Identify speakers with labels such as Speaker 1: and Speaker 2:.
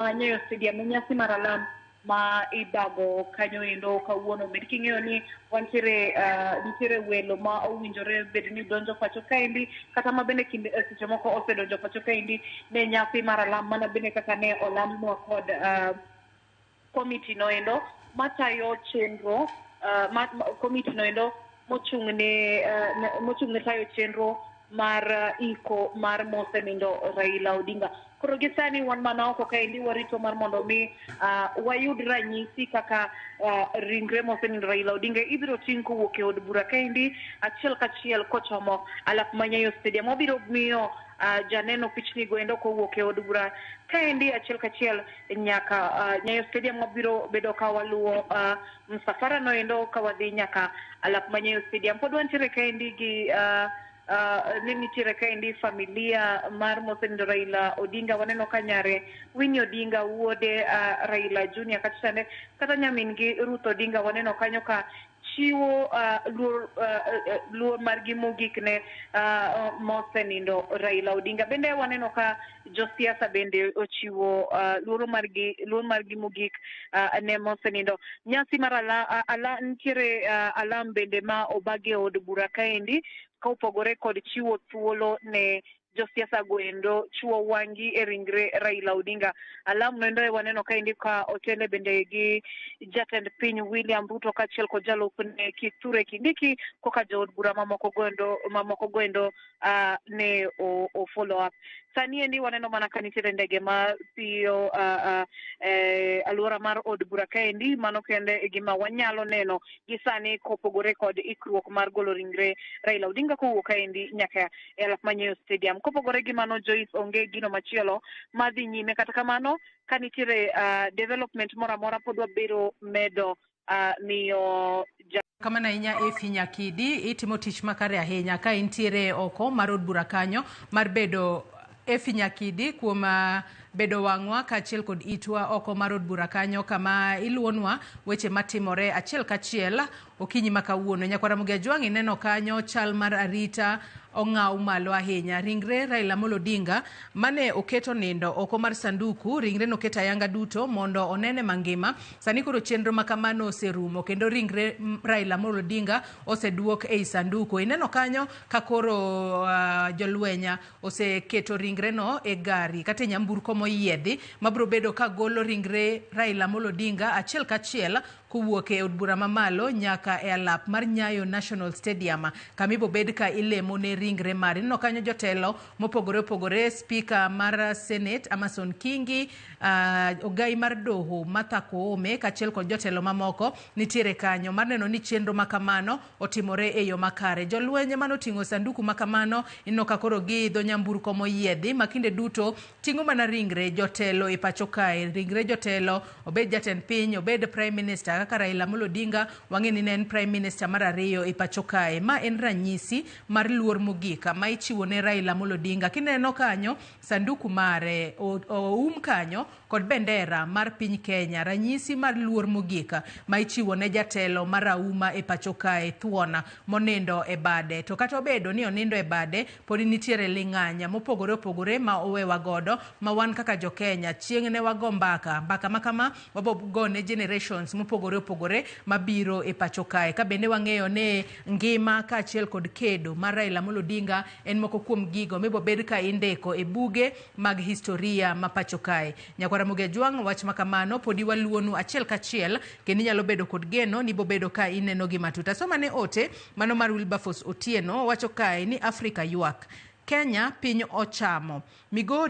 Speaker 1: Nyayo Stadium nyasi maralam ma idago kanyo endo kawuono bed king'eyo ni nitiere welo ma owinjore bed ni donjo pacho kaendi kata ma bende kinde seche moko osedonjo pacho kaendi ne nyasi maralam mana bende kaka ne olandnwa kod committee no endo matayo chenro committee no endo mochung'ne tayo chenro mar iko mar mosenindo Raila Odinga. Koro gisani wan mana oko kaendi warito mar mondo mi wayud ranyisi kaka ringre mosenindo Raila Odinga ibiro ting' kowuok e od bura kaendi achiel kachiel kochomo alap ma Nyayo Stadium. Wabiro miyo janeno pichni goendo kowuok e od bura kaendi achiel kachiel nyaka Nyayo Stadium. Wabiro bedo ka waluwo msafara no endo ka wadhi nyaka alap ma Nyayo Stadium. Pod wantiere kaendi gi nitiere kaendi familia mar mosenindo Raila Odinga. Waneno ka nyare Winnie Odinga wuode Raila Junior kata nyamin gi Ruth Odinga waneno kanyo ka chiwo luor margi mogik ne mosenindo Raila Odinga. Bende waneno ka josiasa bende ochiwo luor margi mogik ne mosenindo. Nyasi mar nitiere alam bende ma obage od bura kaendi ka opogore kod chiwo thuolo ne josiasa goendo chuo wangi e ringre Raila Odinga. Alam noendo waneno kaendi ka otele bende gi jatend piny William Ruto kachiel kod jalupne Kithure Kindiki koka jood bura mamoko goendo ne o follow up. Sani endi waneno mana ka nitiere ndege ma piyo aluora mar od bura kaendi. Mano kende gima wanyalo neno gisani kopogore kod ikruok mar golo ringre Raila Odinga kowuok kaendi nyaka e alap ma Nyayo Stadium. Kopogore gi mano Joyce, onge gino machielo madhi nyime. Kata kamano ka nitiere development moro amora pod wabiro medo miyo
Speaker 2: kamana ahinya Efi Nyakidi itimo tich makare ahinya ka intiere oko mar od bura kanyo mar bedo Efi Nyakidi kuom bedo wang'wa kachiel kod itwa oko mar od bura kanyo kama iluonwa weche matimore achiel kachiel okinyi makawuono. Nyakwara Mugejwang' ineno kanyo chal mar arita ong'aw malo ahinya. Ringre Raila Amolo Odinga mane oketo nindo oko mar sanduku, ringre no keta yanga duto mondo onene mangima. Sani koro chenro makamano oserumo kendo ringre Raila Amolo Odinga oseduok ei sanduku. Ineno kanyo ka koro jolwenya oseketo ringre no e gari kata nyamburko moyiedhi mabro bedo ka golo ringre Raila Amolo Odinga achiel kachiel kowuok e od bura mamalo nyaka e alap mar Nyayo National Stadium kamibo bed ka ilemo ne ringre mari. No kanyo jotelo mopogore opogore, speaker mar Senate Amason Kingi, ogai mar doho Martha Koome kachiel kod jotelo mamoko nitiere kanyo mar neno ni chenro makamano otimore e yo makare. Jolwenye manoting'o sanduku makamano ino ka koro giidho nyamburko moyiedhi makinde duto ting'o mana ringre jotelo e pacho kae. Ringre jotelo obed jatend piny, obed prime minister kaka Raila Amolo Odinga wang'e ni en prime minister mar ariyo e pacho kae. Ma en ranyisi mar luor mogika ma ichiwo ne Raila Amolo Odinga. Kineno kanyo sanduku mare kanyo kod bendera mar piny Kenya, ranyisi mar luor mogika ma ichiwo ne jatelo marauma e pacho kae Thuona monindo e bade. To kata obedo ni onindo e bade pod nitiere ling'anya mopogore opogore ma owewa godo ma wan kaka jo Kenya chieng' ne wago mbaka makama wabogo ne generations mopogore opogore mabiro e pacho kae. Ka bende wang'eyo ne ngima kachiel kod kedo mar Raila Amolo Odinga en moko kuom gigo mibo bed ka indiko e buge mag historia ma pacho kae. Nyakwara Mugejwang' wach makamano podi waluonu achiel kachiel kendo nyalo bedo kod geno ni bo bedo ka ineno gi matuta. So mane ote mano mar Wilberforce Otieno wacho kae ni Afrika ywak, Kenya piny ochamo, Migori